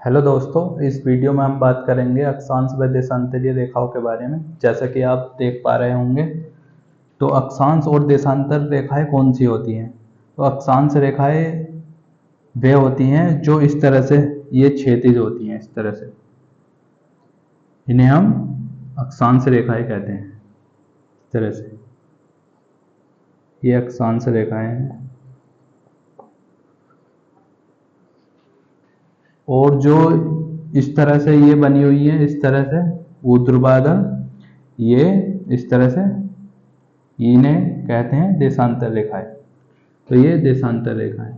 Hello दोस्तों, इस video में हम बात करेंगे अक्षांश व देशांतरीय रेखाओं के बारे में। जैसा कि आप देख पा रहे होंगे, तो अक्षांश और देशांतर रेखाएं कौन सी होती हैं। तो अक्षांश रेखाएं वे होती हैं जो इस तरह से ये क्षैतिज होती हैं, इस तरह से। इन्हें हम अक्षांश रेखाएं कहते हैं। इस तरह से ये अक्षांश रेखाएं हैं। और जो इस तरह से ये बनी हुई है, इस तरह से ऊर्ध्वाधर, ये इस तरह से, इन्हें कहते हैं देशांतर रेखाएं। तो ये देशांतर रेखाएं।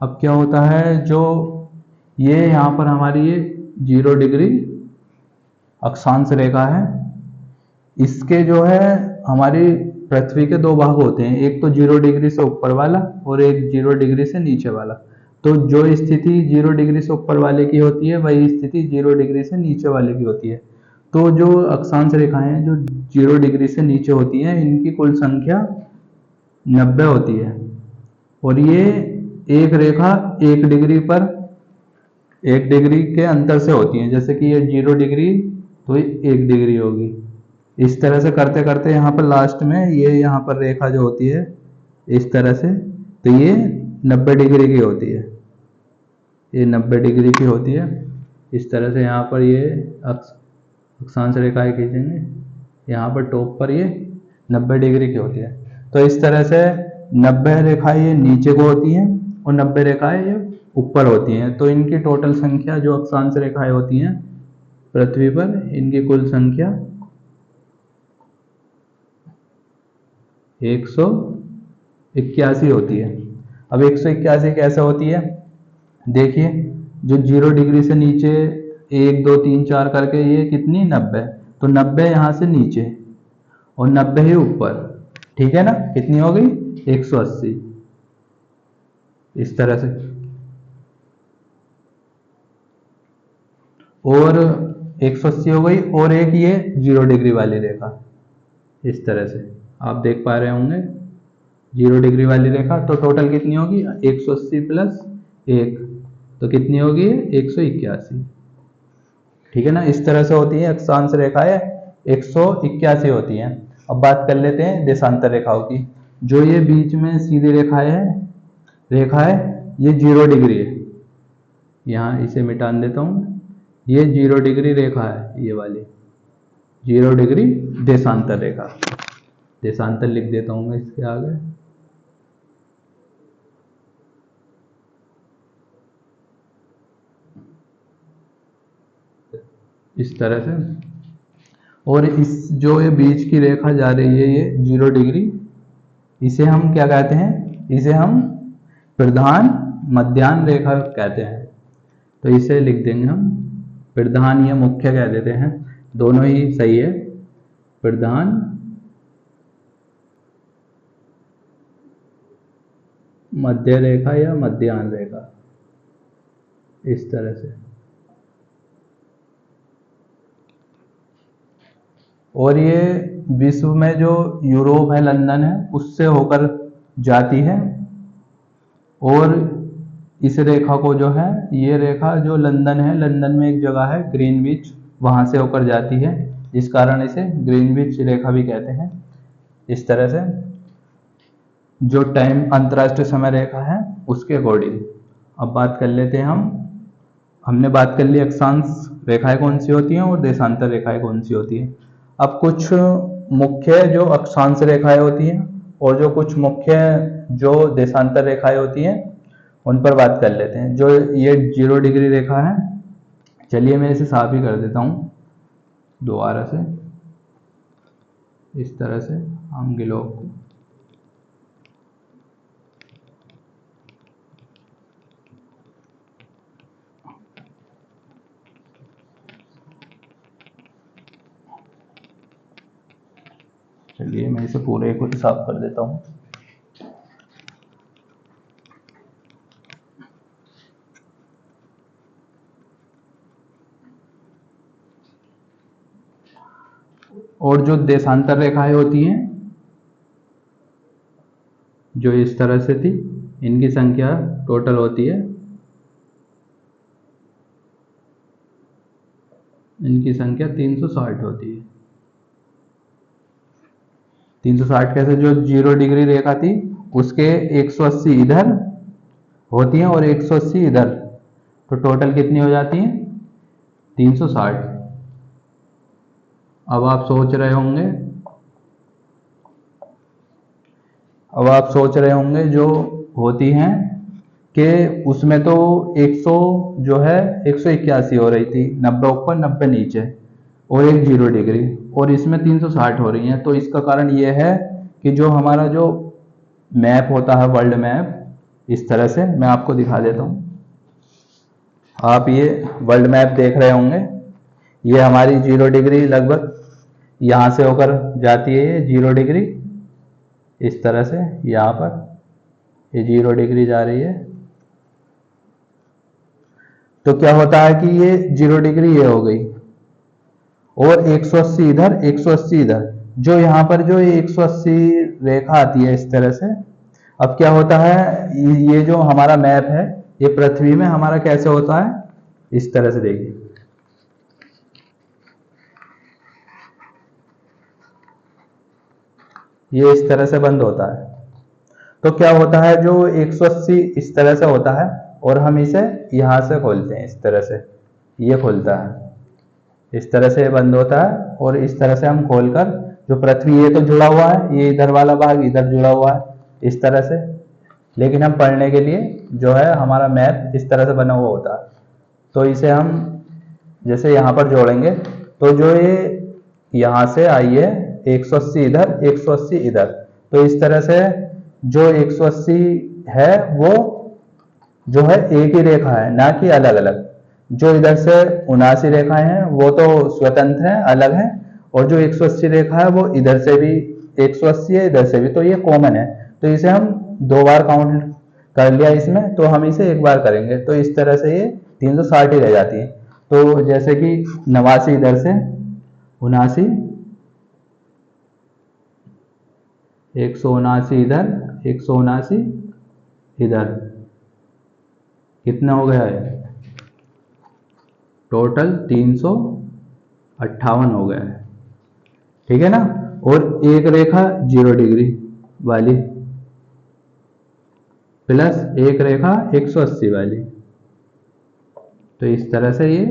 अब क्या होता है, जो ये यहाँ पर हमारी ये 0 डिग्री अक्षांश रेखा है, इसके जो है हमारी पृथ्वी के दो भाग होते हैं, एक तो 0 डिग्री से ऊपर वाला और एक 0 डिग्री से नीचे वाला। तो जो स्थिति 0 डिग्री से ऊपर वाले की होती है, वही स्थिति 0 डिग्री से नीचे वाले की होती है। तो जो अक्षांश रेखाएं हैं जो 0 डिग्री से नीचे होती हैं, इनकी कुल संख्या 90 होती है। और ये एक रेखा 1 डिग्री पर 1 डिग्री के अंतर से होती है। जैसे कि ये 0 डिग्री, तो ये 1 डिग्री होगी। इस तरह से करते करते यहाँ पर लास्ट में ये यहाँ पर रेखा जो होती है इस तरह से, तो ये 90 डिग्री की होती है। ये 90 डिग्री की होती है। इस तरह से यहाँ पर ये अक्षांश रेखाएं खींचेंगे, यहाँ पर टॉप पर ये 90 डिग्री की होती है। तो इस तरह से 90 रेखाएं ये नीचे को होती हैं और 90 रेखाएं ये ऊपर होती हैं। तो इनकी टोटल संख्या जो अक्षांश रेखाएं होती हैं पृथ्वी पर, इनकी कुल संख्या 181 होती है। अब 181 कैसे होती है, देखिए, जो 0 डिग्री से नीचे 1 2 3 4 करके ये कितनी 90, तो 90 यहाँ से नीचे और 90 ही ऊपर। ठीक है ना, कितनी हो गई 180। इस तरह से। और 180 हो गई, और एक ये 0 डिग्री वाली रेखा, इस तरह से आप देख पा रहे होंगे 0 डिग्री वाली रेखा। तो टोटल कितनी होगी 180 प्लस 1, तो कितनी होगी 181। ठीक है ना, इस तरह से होती है अक्षांश रेखाएं, 181 होती हैं। अब बात कर लेते हैं देशांतर रेखाओं की। जो ये बीच में सीधी रेखाएं है, रेखा है, ये 0 डिग्री है। यहाँ इसे मिटा देता हूँ। ये 0 डिग्री रेखा है, ये वाली 0 डिग्री देशांतर रेखा। देशांतर लिख देता हूँ मैं इसके आगे। इस तरह से। और इस जो ये बीच की रेखा जा रही है, ये 0 डिग्री, इसे हम क्या कहते हैं, इसे हम प्रधान मध्याह्न रेखा कहते हैं। तो इसे लिख देंगे हम प्रधान या मुख्य कह देते हैं, दोनों ही सही है। प्रधान मध्य रेखा या मध्याह्न रेखा, इस तरह से। और ये विश्व में जो यूरोप है, लंदन है, उससे होकर जाती है। और इस रेखा को जो है, ये रेखा जो लंदन है, लंदन में एक जगह है ग्रीनविच, वहां से होकर जाती है, जिस कारण इसे ग्रीनविच रेखा भी कहते हैं। इस तरह से जो टाइम अंतर्राष्ट्रीय समय रेखा है उसके अकॉर्डिंग। अब बात कर लेते हैं हमने बात कर ली अक्षांश रेखाएं कौन सी होती हैं और देशांतर रेखाएं कौन सी होती हैं। अब कुछ मुख्य जो अक्षांश रेखाएं होती हैं और जो कुछ मुख्य जो देशांतर रेखाएं होती हैं, उन पर बात कर लेते हैं। जो ये 0 डिग्री रेखा है, चलिए मैं इसे साफ ही कर देता हूँ दोबारा से। इस तरह से हम गिलोक को चलिए मैं इसे पूरे को साफ कर देता हूँ। और जो देशांतर रेखाएं होती हैं जो इस तरह से थी, इनकी संख्या टोटल होती है, इनकी संख्या 360 होती है। 360 कैसे? जो 0 डिग्री रेखा थी उसके 180 इधर होती हैं और 180 इधर, तो टोटल कितनी हो जाती हैं? 360। अब आप सोच रहे होंगे जो होती हैं कि उसमें तो 100 जो है 181 हो रही थी, 90 ऊपर 90 नीचे और एक 0 डिग्री, और इसमें 360 हो रही हैं। तो इसका कारण ये है कि जो हमारा जो मैप होता है, वर्ल्ड मैप, इस तरह से मैं आपको दिखा देता हूँ। आप ये वर्ल्ड मैप देख रहे होंगे, ये हमारी 0 डिग्री लगभग यहाँ से होकर जाती है, ये 0 डिग्री इस तरह से यहाँ पर ये 0 डिग्री जा रही है। तो क्या होता है कि ये 0 डिग्री ये हो गई और 180 इधर 180 इधर, जो यहाँ पर जो 180 रेखा आती है इस तरह से। अब क्या होता है, ये जो हमारा मैप है ये पृथ्वी में हमारा कैसे होता है, इस तरह से देखिए, ये इस तरह से बंद होता है। तो क्या होता है, जो 180 इस तरह से होता है और हम इसे यहां से खोलते हैं, इस तरह से ये खुलता है, इस तरह से बंद होता है और इस तरह से हम खोलकर, जो पृथ्वी ये तो जुड़ा हुआ है, ये इधर वाला भाग इधर जुड़ा हुआ है इस तरह से, लेकिन हम पढ़ने के लिए जो है हमारा मैप इस तरह से बना हुआ होता है। तो इसे हम जैसे यहाँ पर जोड़ेंगे तो जो ये यहाँ से आई है 180 इधर 180 इधर, तो इस तरह से जो 180 है वो जो है एक ही रेखा है, ना कि अलग अलग। जो इधर से 79 रेखाएं हैं वो तो स्वतंत्र हैं, अलग हैं, और जो 180 रेखा है वो इधर से भी 180 है, इधर से भी, तो ये कॉमन है। तो इसे हम 2 बार काउंट कर लिया इसमें, तो हम इसे 1 बार करेंगे, तो इस तरह से ये 360 ही रह जाती है। तो जैसे कि 89 इधर से 79, 179 इधर 179 इधर, कितना हो गया है? टोटल 358 हो गया है, ठीक है ना। और एक रेखा 0 डिग्री वाली प्लस एक रेखा 180 वाली, तो इस तरह से ये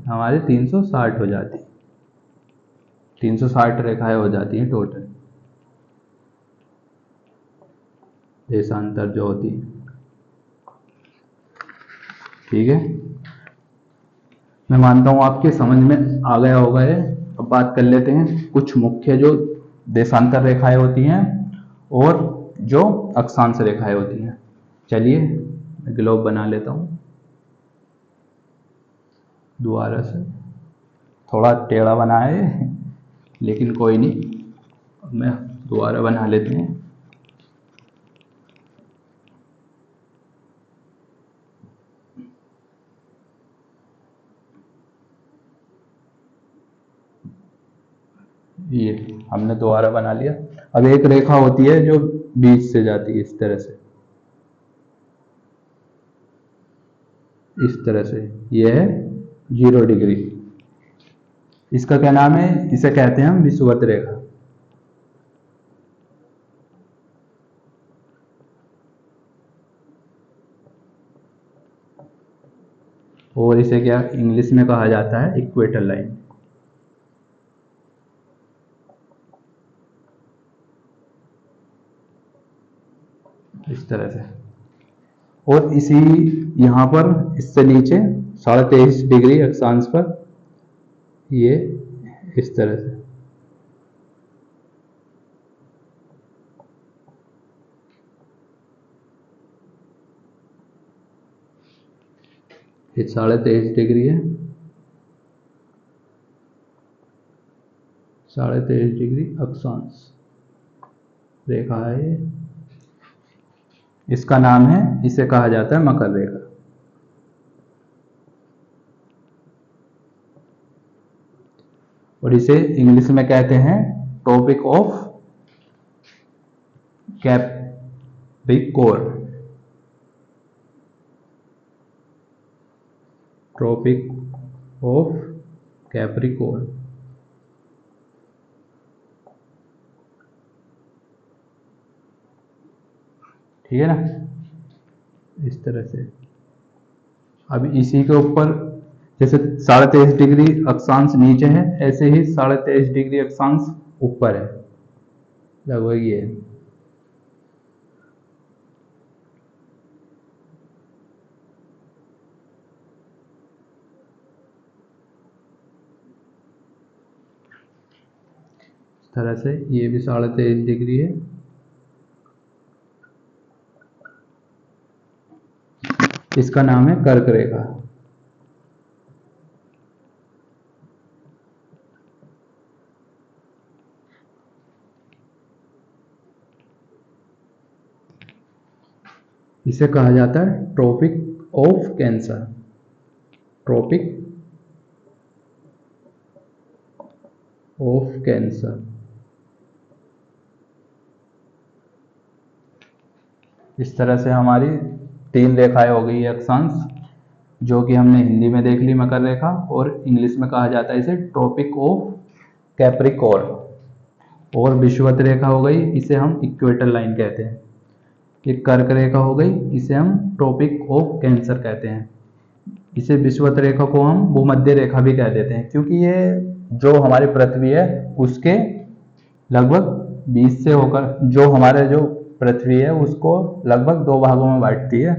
हमारे 360 हो जाती, 360 रेखाएं हो जाती हैं टोटल, देशांतर जो होती है, ठीक है। मैं मानता हूं आपके समझ में आ गया होगा ये। अब बात कर लेते हैं कुछ मुख्य जो देशांतर रेखाएं होती हैं और जो अक्षांश रेखाएं होती हैं। चलिए मैं ग्लोब बना लेता हूं दोबारा से, थोड़ा टेढ़ा बना है लेकिन कोई नहीं, मैं दोबारा बना लेते हैं। ये हमने दोबारा बना लिया। अब एक रेखा होती है जो बीच से जाती है इस तरह से, इस तरह से, ये है 0 डिग्री, इसका क्या नाम है? इसे कहते हैं हम विषुवत रेखा। और इसे क्या इंग्लिश में कहा जाता है? Equator line. इस तरह से, और इसी यहाँ पर इससे नीचे 23.5 डिग्री अक्षांश पर ये इस तरह से, ये 23.5 डिग्री है, 23.5 डिग्री अक्षांश रेखा है ये, इसका नाम है, इसे कहा जाता है मकर रेखा। और इसे इंग्लिश में कहते हैं tropic of Capricorn. Tropic of Capricorn. ठीक है ना, इस तरह से। अब इसी के ऊपर जैसे 23.5 डिग्री अक्षांश नीचे है, ऐसे ही 23.5 डिग्री अक्षांश ऊपर है, लगभग ये। इस तरह से ये भी 23.5 डिग्री है। इसका नाम है कर्क रेखा। इसे कहा जाता है tropic of Cancer. Tropic of Cancer. इस तरह से हमारी 3 रेखाएं हो गई है अक्षांश, जो कि हमने हिंदी में देख ली मकर रेखा, और इंग्लिश में कहा जाता है इसे ट्रॉपिक ऑफ कैप्रिकॉर्न। और विषुवत रेखा हो गई, इसे हम इक्वेटर लाइन कहते हैं। ये कर्क रेखा हो गई, इसे हम ट्रॉपिक ऑफ कैंसर कहते हैं। इसे विषुवत रेखा को हम भूमध्य रेखा भी कह देते हैं, क्योंकि ये जो हमारी पृथ्वी है उसके लगभग 20 से होकर, जो हमारे जो पृथ्वी है उसको लगभग 2 भागों में बांटती है,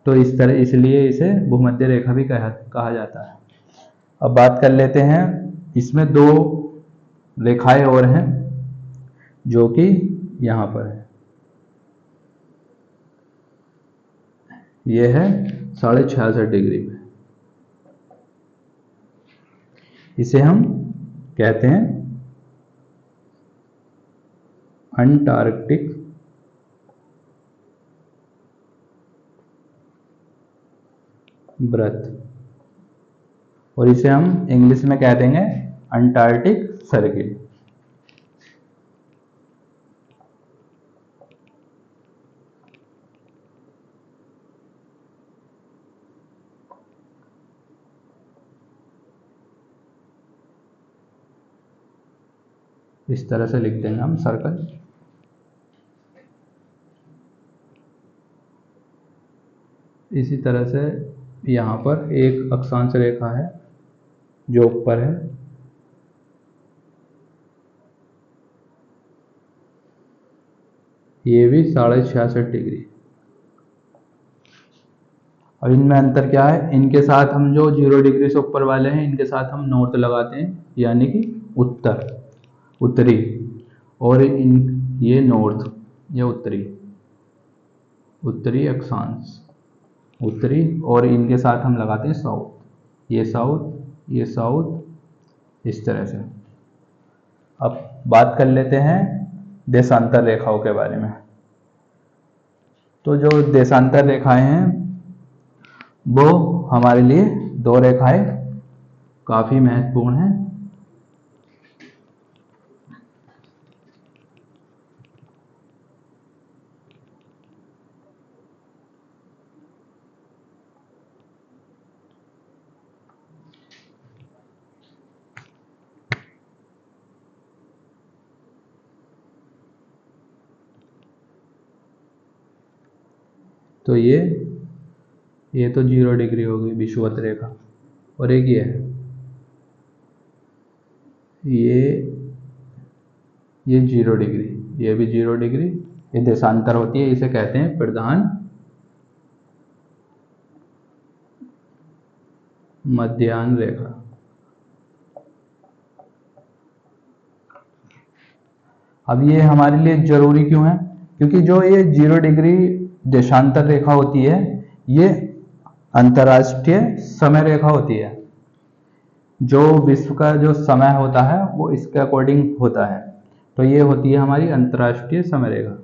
तो इस तरह इसलिए इसे भूमध्य रेखा भी कहा जाता है। अब बात कर लेते हैं, इसमें 2 रेखाएं और हैं जो कि यहाँ पर है। ये है 66.5 डिग्री पे। इसे हम कहते हैं अंटार्कटिक व्रत, और इसे हम इंग्लिश में कह देंगे अंटार्कटिक सर्किल। इस तरह से लिख देंगे हम सर्कल। इसी तरह से यहाँ पर एक अक्षांश रेखा है जो ऊपर है, ये भी 66.5 डिग्री। और इनमें अंतर क्या है, इनके साथ हम जो 0 डिग्री से ऊपर वाले हैं इनके साथ हम नॉर्थ लगाते हैं, यानी कि उत्तर, उत्तरी। और ये नॉर्थ, ये उत्तरी, उत्तरी अक्षांश, उत्तरी। और इनके साथ हम लगाते हैं साउथ, ये साउथ, ये साउथ, इस तरह से। अब बात कर लेते हैं देशांतर रेखाओं के बारे में। तो जो देशांतर रेखाएं हैं वो हमारे लिए 2 रेखाएं काफी महत्वपूर्ण हैं। तो ये तो 0 डिग्री हो गई विषुवत रेखा, और एक ये है, ये 0 डिग्री, ये भी 0 डिग्री। ये देशांतर होती है, इसे कहते हैं प्रधान मध्याह्न रेखा। अब ये हमारे लिए जरूरी क्यों है, क्योंकि जो ये 0 डिग्री देशांतर रेखा होती है ये अंतर्राष्ट्रीय समय रेखा होती है। जो विश्व का जो समय होता है वो इसके अकॉर्डिंग होता है, तो ये होती है हमारी अंतर्राष्ट्रीय समय रेखा।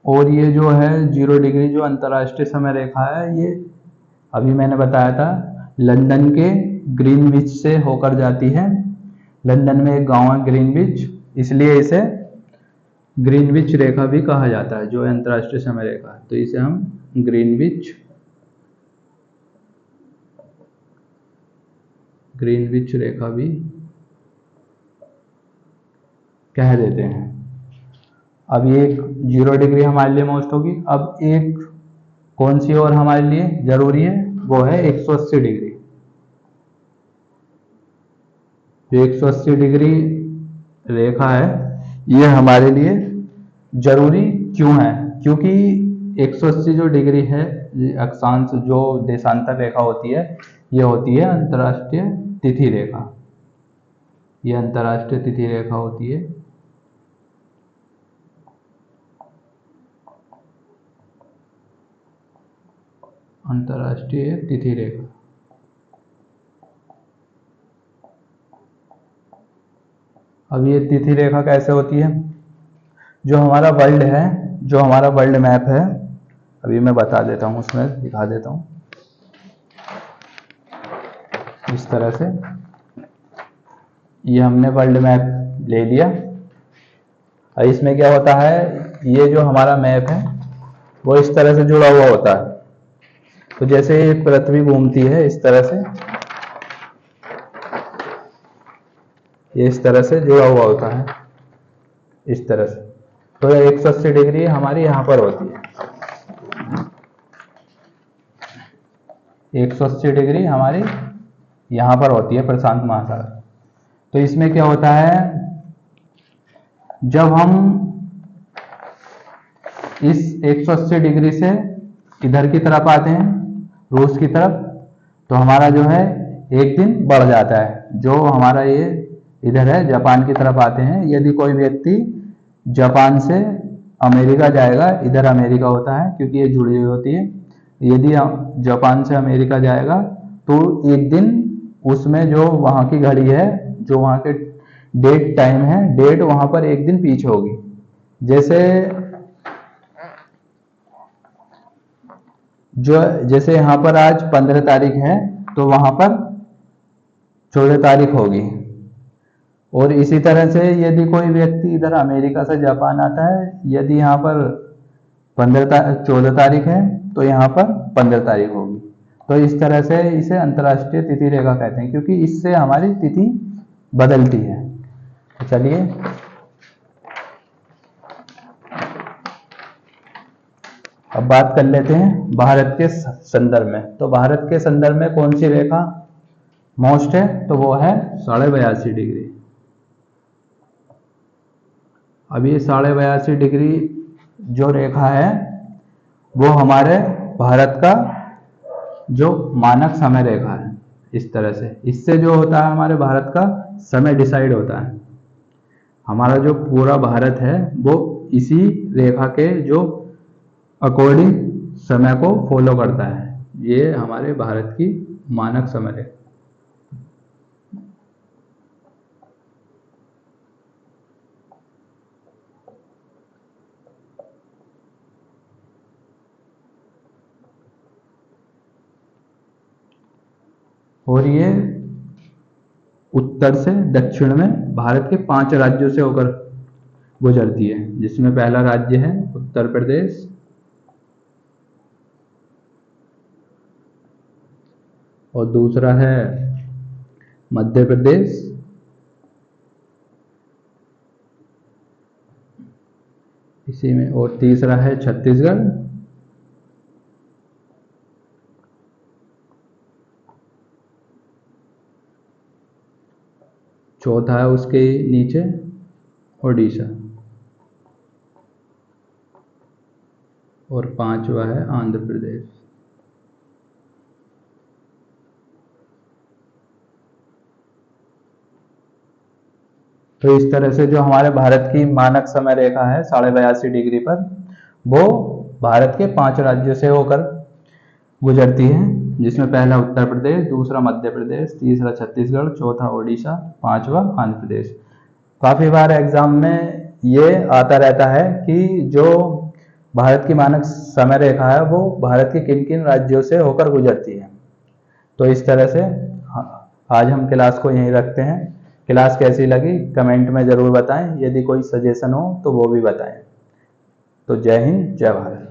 और ये जो है 0 डिग्री जो अंतर्राष्ट्रीय समय रेखा है, ये अभी मैंने बताया था लंदन के ग्रीनविच से होकर जाती है। लंदन में एक गांव है ग्रीनविच, इसलिए इसे ग्रीनविच रेखा भी कहा जाता है, जो अंतर्राष्ट्रीय समय रेखा है। तो इसे हम ग्रीनविच रेखा भी कह देते हैं। अब ये 0 डिग्री हमारे लिए मोस्ट होगी। अब एक कौन सी और हमारे लिए जरूरी है, वो है 180 डिग्री। जो 180 डिग्री रेखा है, ये हमारे लिए जरूरी क्यों है? क्योंकि 180 जो डिग्री है अक्षांश, जो देशांतर रेखा होती है, ये होती है अंतर्राष्ट्रीय तिथि रेखा। ये अंतर्राष्ट्रीय तिथि रेखा होती है। अंतर्राष्ट्रीय तिथि रेखा। अब ये तिथि रेखा कैसे होती है? जो हमारा वर्ल्ड है, जो हमारा वर्ल्ड मैप है, अभी मैं बता देता हूँ, उसमें दिखा देता हूँ इस तरह से। ये हमने वर्ल्ड मैप ले लिया। और इसमें क्या होता है, ये जो हमारा मैप है वो इस तरह से जुड़ा हुआ होता है। तो जैसे ये पृथ्वी घूमती है इस तरह से, ये इस तरह से जुड़ा हुआ होता है, इस तरह से। तो 180 डिग्री हमारी यहाँ पर होती है। 180 डिग्री हमारी यहाँ पर होती है, प्रशांत महासागर। तो इसमें क्या होता है, जब हम इस 180 डिग्री से इधर की तरफ आते हैं, रूस की तरफ, तो हमारा जो है एक दिन बढ़ जाता है। जो हमारा ये इधर है, जापान की तरफ आते हैं। यदि कोई व्यक्ति जापान से अमेरिका जाएगा, इधर अमेरिका होता है क्योंकि ये जुड़ी हुई होती है। यदि जापान से अमेरिका जाएगा तो एक दिन उसमें जो वहाँ की घड़ी है, जो वहाँ के डेट टाइम है, डेट वहाँ पर एक दिन पीछे होगी। जैसे यहाँ पर आज 15 तारीख है, तो वहाँ पर 14 तारीख होगी। और इसी तरह से यदि कोई व्यक्ति इधर अमेरिका से जापान आता है, यदि यहाँ पर 14 तारीख है, तो यहाँ पर 15 तारीख होगी। तो इस तरह से इसे अंतर्राष्ट्रीय तिथि रेखा कहते हैं, क्योंकि इससे हमारी तिथि बदलती है। तो चलिए अब बात कर लेते हैं भारत के संदर्भ में। तो भारत के संदर्भ में कौन सी रेखा मोस्ट है? तो वो है 82.5 डिग्री। अब ये 82.5 डिग्री जो रेखा है, वो हमारे भारत का जो मानक समय रेखा है, इस तरह से। इससे जो होता है हमारे भारत का समय डिसाइड होता है। हमारा जो पूरा भारत है वो इसी रेखा के जो अकॉर्डिंग समय को फॉलो करता है। ये हमारे भारत की मानक समय रेखा। और ये उत्तर से दक्षिण में भारत के 5 राज्यों से होकर गुजरती है, जिसमें पहला राज्य है उत्तर प्रदेश, और दूसरा है मध्य प्रदेश, इसी में, और तीसरा है छत्तीसगढ़, चौथा है उसके नीचे ओडिशा, और पांचवा है आंध्र प्रदेश। तो इस तरह से जो हमारे भारत की मानक समय रेखा है 82.5 डिग्री पर, वो भारत के 5 राज्यों से होकर गुजरती है, जिसमें पहला उत्तर प्रदेश, दूसरा मध्य प्रदेश, तीसरा छत्तीसगढ़, चौथा ओडिशा, पांचवा आंध्र प्रदेश। काफी बार एग्जाम में ये आता रहता है कि जो भारत की मानक समय रेखा है वो भारत के किन किन राज्यों से होकर गुजरती है। तो इस तरह से आज हम क्लास को यहीं रखते हैं। क्लास कैसी लगी कमेंट में ज़रूर बताएं, यदि कोई सजेशन हो तो वो भी बताएं। तो जय हिंद, जय भारत।